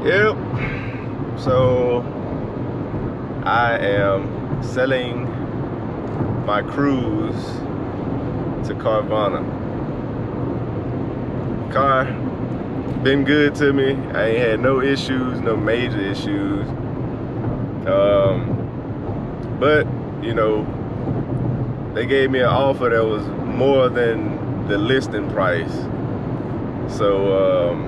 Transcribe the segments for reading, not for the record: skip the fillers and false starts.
Yep. So I am selling my CRUZE to Carvana. Car been good to me. I ain't had no issues, no major issues. But you know, they gave me an offer that was more than the listing price. So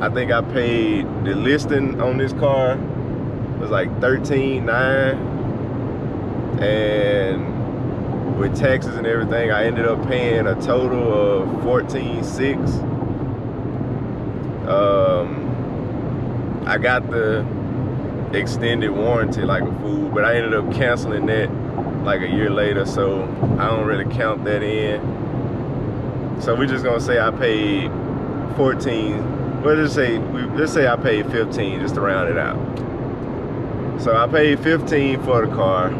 I think I paid the listing on this car was like $13,900, and with taxes and everything, I ended up paying a total of $14,600. I got the extended warranty like a fool, but I ended up canceling that like a year later, so I don't really count that in. So we're just gonna say I paid 14. Well, let's say I paid 15 just to round it out. So I paid 15 for the car,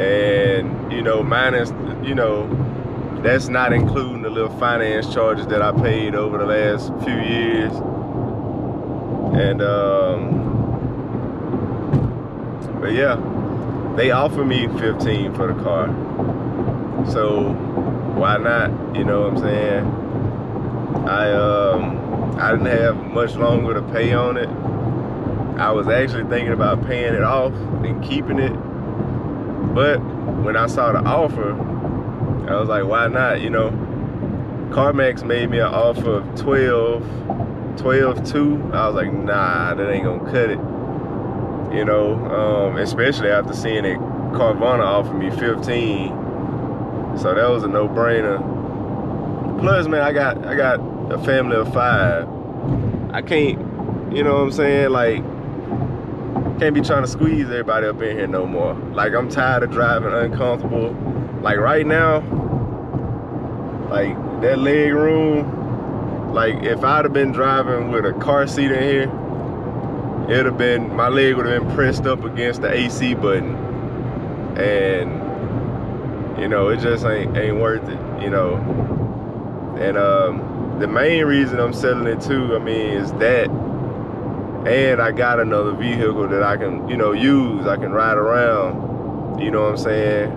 and you know, minus, you know, that's not including the little finance charges that I paid over the last few years. And but yeah, they offered me 15 for the car, so why not? You know what I'm saying? I didn't have much longer to pay on it. I was actually thinking about paying it off and keeping it, but when I saw the offer, I was like, why not? You know, CarMax made me an offer of 12.2. I was like, nah, that ain't gonna cut it. You know, especially after seeing it, Carvana offered me 15, so that was a no-brainer. Plus, man, I got a family of 5. I can't, you know what I'm saying, like, can't be trying to squeeze everybody up in here no more. Like, I'm tired of driving uncomfortable. Like right now, like that leg room, like if I'd have been driving with a car seat in here, it'd have been, my leg would have been pressed up against the AC button, and you know, it just ain't worth it, you know. And the main reason I'm selling it too, I mean, is that, and I got another vehicle that I can, you know, use. I can ride around, you know what I'm saying?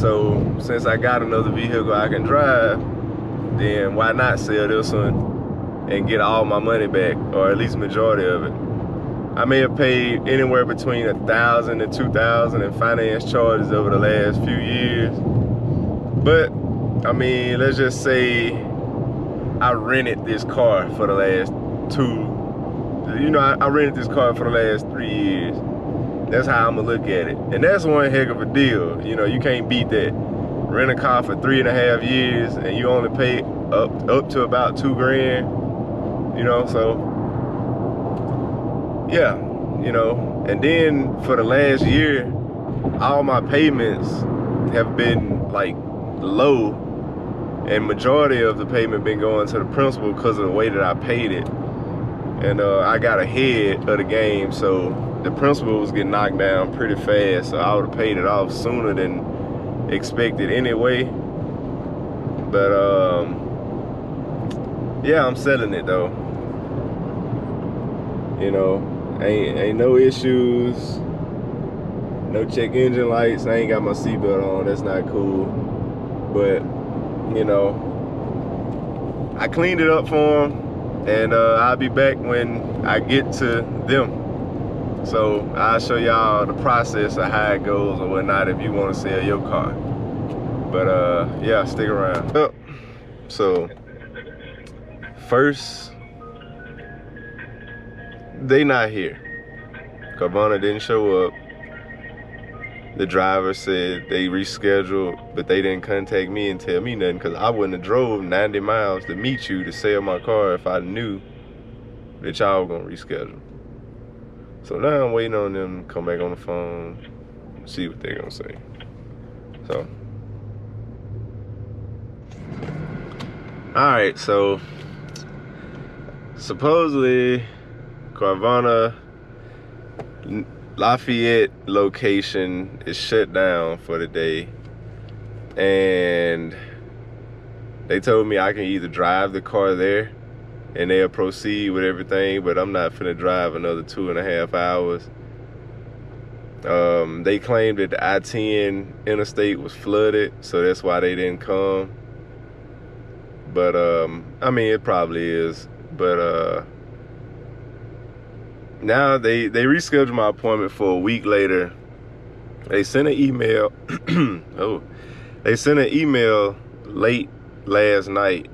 So since I got another vehicle I can drive, then why not sell this one and get all my money back, or at least majority of it. I may have paid anywhere between $1,000 and $2,000 in finance charges over the last few years, but I mean, let's just say I rented this car for the last I rented this car for the last 3 years. That's how I'm gonna look at it, and that's one heck of a deal. You know, you can't beat that. Rent a car for 3.5 years, and you only pay up to about $2 grand. You know, so yeah, you know. And then for the last year, all my payments have been like low, and majority of the payment been going to the principal because of the way that I paid it. And I got ahead of the game, so the principal was getting knocked down pretty fast, so I would have paid it off sooner than expected anyway. But yeah, I'm selling it though. You know, ain't no issues, no check engine lights. I ain't got my seatbelt on. That's not cool. But you know, I cleaned it up for them, and I'll be back when I get to them. So I'll show y'all the process of how it goes or whatnot if you want to sell your car. But yeah, stick around. So first, they not here. Carvana didn't show up. The driver said they rescheduled, but they didn't contact me and tell me nothing, because I wouldn't have drove 90 miles to meet you to sell my car if I knew that y'all were gonna reschedule. So now I'm waiting on them to come back on the phone, see what they're gonna say. So, all right, so supposedly Carvana Lafayette location is shut down for the day, and They told me I can either drive the car there and they'll proceed with everything, but I'm not finna drive another 2.5 hours. They claimed that the I-10 interstate was flooded, so that's why they didn't come. But I mean, it probably is. But now they rescheduled my appointment for a week later. They sent an email. Oh, they sent an email late last night,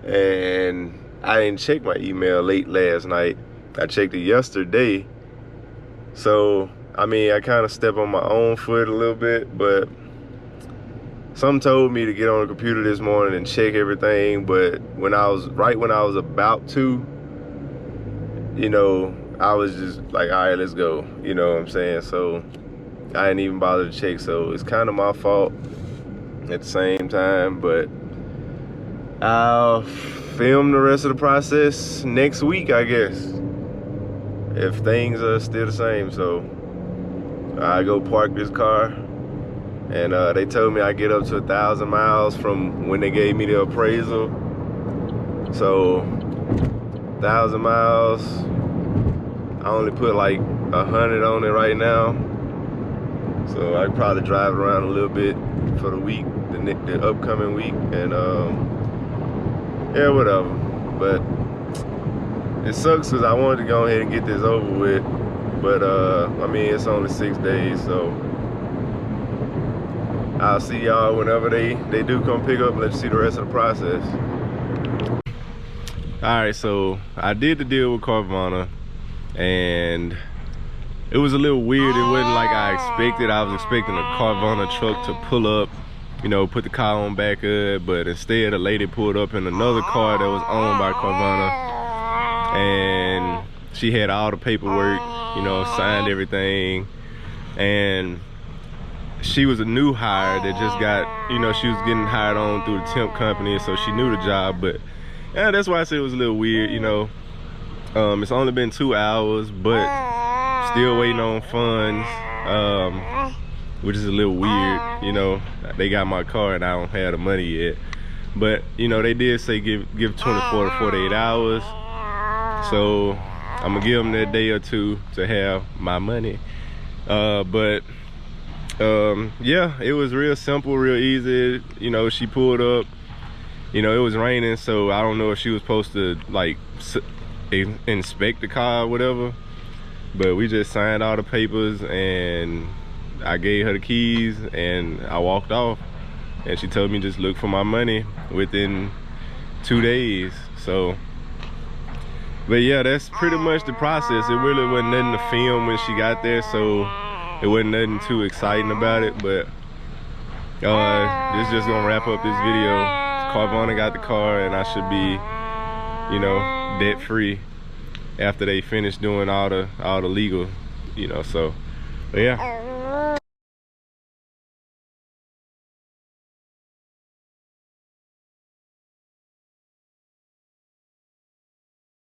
and I didn't check my email late last night. I checked it yesterday. So I mean, I kind of stepped on my own foot a little bit, but some told me to get on the computer this morning and check everything. But when I was about to, you know, I was just like, all right, let's go. You know what I'm saying? So I didn't even bother to check. So it's kind of my fault at the same time, but I'll film the rest of the process next week, I guess, if things are still the same. So I go park this car, and they told me I get up to 1,000 miles from when they gave me the appraisal. So 1,000 miles, I only put like 100 on it right now. So I probably drive around a little bit for the week, the upcoming week, and yeah, whatever. But it sucks because I wanted to go ahead and get this over with. But I mean, it's only 6 days, so I'll see y'all whenever they do come pick up and let you see the rest of the process. Alright, so I did the deal with CARVANA, and it was a little weird. It wasn't like I expected. I was expecting a CARVANA truck to pull up, you know, put the car on back up, but instead a lady pulled up in another car that was owned by CARVANA, and she had all the paperwork, you know, signed everything, and she was a new hire that just got, you know, she was getting hired on through the temp company, so she knew the job. But yeah, that's why I said it was a little weird, you know. It's only been 2 hours, but still waiting on funds, which is a little weird, you know. They got my car and I don't have the money yet, but you know, they did say give 24 to 48 hours, so I'm gonna give them that day or two to have my money. But yeah, it was real simple, real easy. You know, she pulled up, you know, it was raining, so I don't know if she was supposed to like inspect the car or whatever, but we just signed all the papers and I gave her the keys and I walked off, and she told me just look for my money within 2 days. So, but yeah, that's pretty much the process. It really wasn't nothing to film when she got there, so it wasn't nothing too exciting about it. But this is just gonna wrap up this video. CARVANA got the car, and I should be, you know, debt free after they finish doing all the legal, you know. So, but yeah.